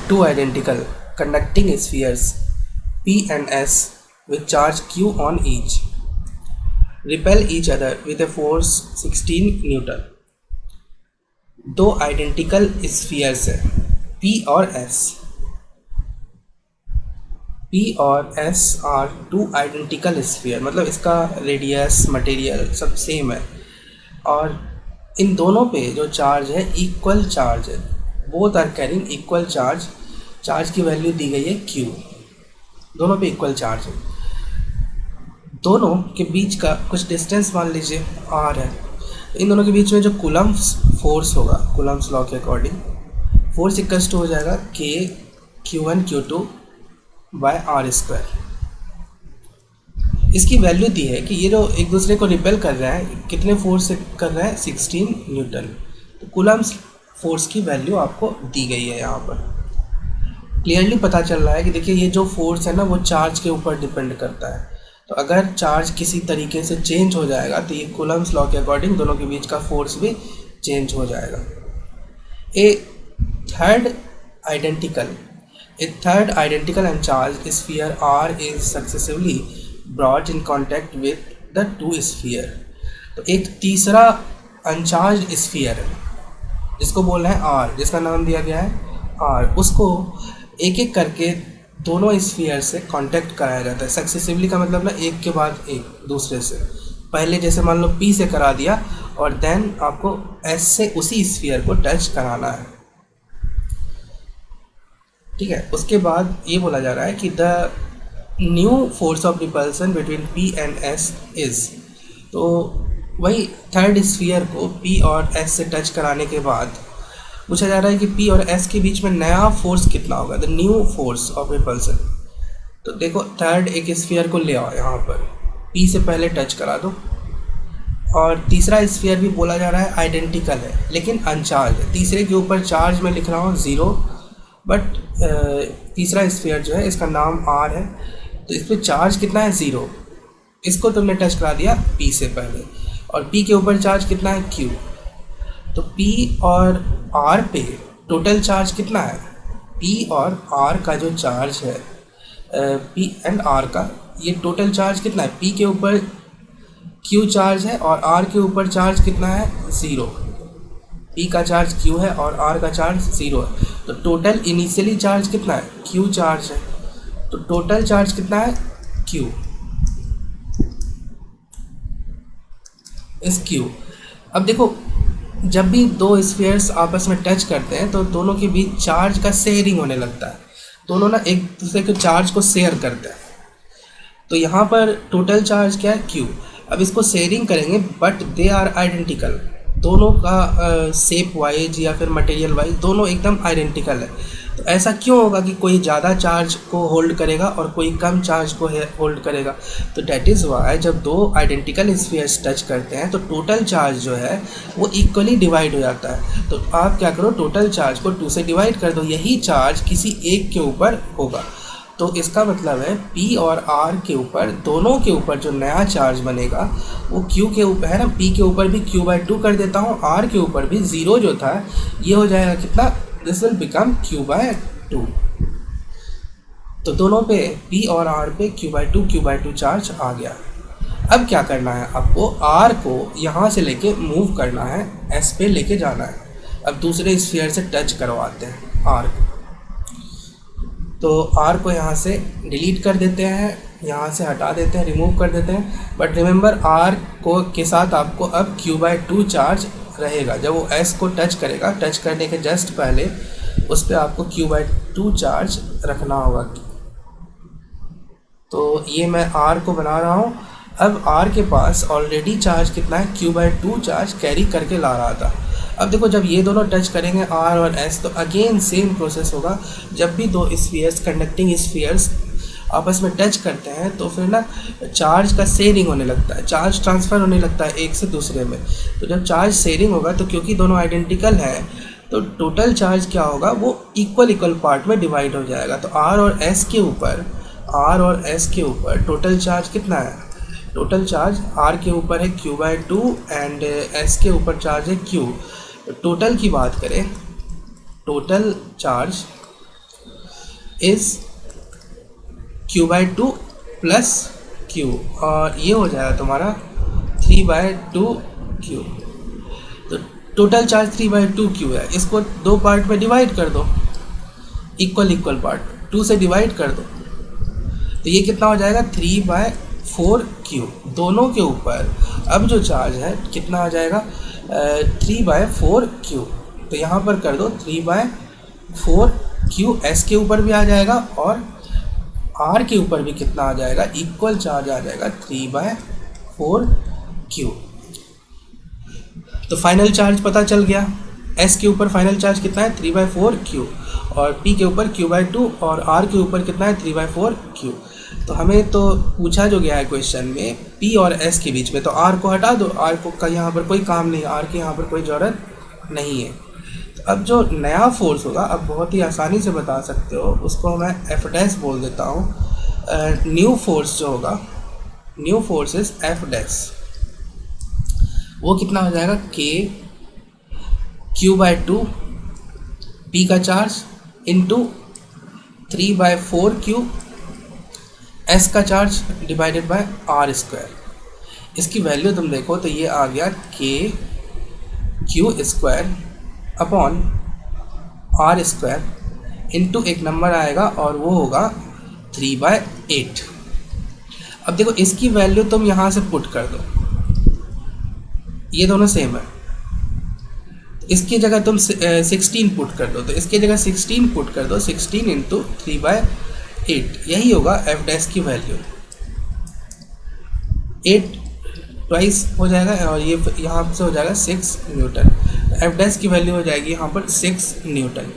Two identical conducting spheres P and S with charge Q on each repel each other with a force 16 Newton. दो identical spheres है P और S. P और S are two identical sphere, मतलब इसका radius material सब same है और इन दोनों पे जो चार्ज है इक्वल चार्ज है. Both are carrying equal charge. Charge की वैल्यू दी गई है Q. दोनों पे इक्वल चार्ज है. दोनों के बीच का कुछ डिस्टेंस मान लीजिए R है. इन दोनों के बीच में जो कूलम्ब्स फोर्स होगा कूलम्ब्स लॉ के अकॉर्डिंग, फोर्स इक्वल्स टू हो जाएगा K Q1 Q2 by R square. इसकी वैल्यू दी है कि ये जो एक दूसरे को रिपेल कर रहा है कितने फोर्स से कर रहा है 16 न्यूटन. तो कूलम्ब्स फोर्स की वैल्यू आपको दी गई है. यहाँ पर क्लियरली पता चल रहा है कि देखिए ये जो फोर्स है ना वो चार्ज के ऊपर डिपेंड करता है. तो अगर चार्ज किसी तरीके से चेंज हो जाएगा तो ये कूलम्ब्स लॉ के अकॉर्डिंग दोनों के बीच का फोर्स भी चेंज हो जाएगा. ए third identical and charged sphere R is successively brought in contact with the two sphere. तो एक तीसरा अनचार्ज स्फीयर है जिसको बोल रहे हैं R, जिसका नाम दिया गया है R. उसको एक एक करके दोनों स्फीयर से कांटेक्ट कराया जाता है. सक्सेसिवली का मतलब ना एक के बाद एक दूसरे से. पहले जैसे मान लो P से करा दिया और देन आपको S से उसी स्फीयर को टच कराना है. ठीक है. उसके बाद ये बोला जा रहा है कि the new force of repulsion between P and S is. तो वही थर्ड स्फीयर को P और S से टच कराने के बाद पूछा जा रहा है कि P और S के बीच में नया फोर्स कितना होगा, the new force of repulsion. तो देखो थर्ड एक स्फीयर को ले आओ, यहाँ पर P से पहले टच करा दो और तीसरा स्फीयर भी बोला जा रहा है आइडेंटिकल है लेकिन अनचार्ज है. तीसरे के ऊपर चार्ज में लिख रहा हूँ 0, बट तीसरा स्फीयर जो है इसका नाम R है तो इस पर चार्ज कितना है 0. इसको तुमने टच करा दिया P से पहले और P के ऊपर चार्ज कितना है Q. तो P और R पे टोटल चार्ज कितना है, P और R का जो चार्ज है P एंड R का ये टोटल चार्ज कितना है, P के ऊपर Q चार्ज है और R के ऊपर चार्ज कितना है 0. P का चार्ज Q है और R का चार्ज 0 है. तो टोटल इनिशियली चार्ज कितना है Q चार्ज है. तो टोटल चार्ज कितना है Q इस Q. अब देखो जब भी दो स्फीयर्स आपस में टच करते हैं तो दोनों के बीच चार्ज का शेयरिंग होने लगता है. दोनों ना एक दूसरे के चार्ज को शेयर करते हैं. तो यहाँ पर टोटल चार्ज क्या है Q. अब इसको शेयरिंग करेंगे बट दे आर आइडेंटिकल. दोनों का शेप वाइज या फिर मटेरियल वाइज दोनों एकदम आइडेंटिकल है. तो ऐसा क्यों होगा कि कोई ज़्यादा चार्ज को होल्ड करेगा और कोई कम चार्ज को होल्ड करेगा. तो डैट इज़ वाई जब दो आइडेंटिकल स्फीयर्स टच करते हैं तो टोटल चार्ज जो है वो इक्वली डिवाइड हो जाता है. तो आप क्या करो, टोटल चार्ज को 2 से डिवाइड कर दो. यही चार्ज किसी एक के ऊपर होगा. तो इसका मतलब है P और R के ऊपर दोनों के ऊपर जो नया चार्ज बनेगा वो Q के ऊपर है ना. P के ऊपर भी Q/2 कर देता हूँ, R के ऊपर भी 0 जो था ये हो जाएगा कितना, दिस विल बिकम Q/2. तो दोनों पे P और R पे Q/2 चार्ज आ गया. अब क्या करना है आपको, R को यहाँ से लेके मूव करना है, S पे लेके जाना है. अब दूसरे स्फीयर से टच करवाते हैं R को. तो R को यहाँ से डिलीट कर देते हैं, यहाँ से हटा देते हैं, रिमूव कर देते हैं. बट रिमेंबर R को के साथ आपको अब Q/2 चार्ज रहेगा. जब वो S को टच करेगा, टच करने के जस्ट पहले उस पर आपको Q/2 चार्ज रखना होगा. तो ये मैं R को बना रहा हूँ. अब R के पास ऑलरेडी चार्ज कितना है, Q/2 चार्ज कैरी करके ला रहा था. अब देखो जब ये दोनों टच करेंगे R और S तो अगेन सेम प्रोसेस होगा. जब भी दो स्फीयर्स कंडक्टिंग स्फीयर्स आपस में टच करते हैं तो फिर ना चार्ज का शेयरिंग होने लगता है, चार्ज ट्रांसफ़र होने लगता है एक से दूसरे में. तो जब चार्ज शेयरिंग होगा तो क्योंकि दोनों आइडेंटिकल हैं तो टोटल चार्ज क्या होगा, वो इक्वल पार्ट में डिवाइड हो जाएगा. तो R और S के ऊपर टोटल चार्ज कितना है, टोटल चार्ज R के ऊपर है Q/2 एंड S के ऊपर चार्ज है Q. टोटल की बात करें, total charge is Q by two plus Q, और ये हो जाएगा तुम्हारा 3/2 क्यू। तो टोटल चार्ज 3/2 क्यू है, इसको दो पार्ट में डिवाइड कर दो, इक्वल पार्ट 2 से डिवाइड कर दो, तो ये कितना हो जाएगा 3/4 क्यू। दोनों के ऊपर अब जो चार्ज है कितना आ जाएगा 3/4 क्यू। तो यहाँ पर कर दो 3/4 क्यू, एस के ऊपर भी आ जाएगा और आर के ऊपर भी कितना आ जाएगा, इक्वल चार्ज आ जाएगा 3/4 क्यू। तो फाइनल चार्ज पता चल गया, एस के ऊपर फाइनल चार्ज कितना है 3/4 क्यू, और पी के ऊपर q/2, और आर के ऊपर कितना है 3/4 क्यू। तो हमें तो पूछा जो गया है क्वेश्चन में पी और एस के बीच में, तो आर को हटा दो, आर को का यहाँ पर कोई काम नहीं, आर की यहाँ पर कोई ज़रूरत नहीं है। तो अब जो नया फोर्स होगा, अब बहुत ही आसानी से बता सकते हो, उसको मैं एफ डैश बोल देता हूँ। न्यू फोर्स जो होगा, new force is F dash, वो कितना हो जाएगा k q/2 p का चार्ज इंटू 3/4 क्यू एस का charge divided by R square. इसकी वैल्यू तुम देखो तो ये आ गया k Q square upon R square into एक नंबर आएगा और वो होगा 3/8। अब देखो इसकी वैल्यू तुम यहाँ से पुट कर दो, ये दोनों सेम है, इसकी जगह तुम 16 पुट कर दो, तो इसकी जगह 16 पुट कर दो, 16 इंटू 3/8, यही होगा एफ डैश की वैल्यू। 8 ट्वाइस हो जाएगा और ये यहाँ से हो जाएगा 6 न्यूटन। एफ डैश की वैल्यू हो जाएगी यहाँ पर 6 न्यूटन।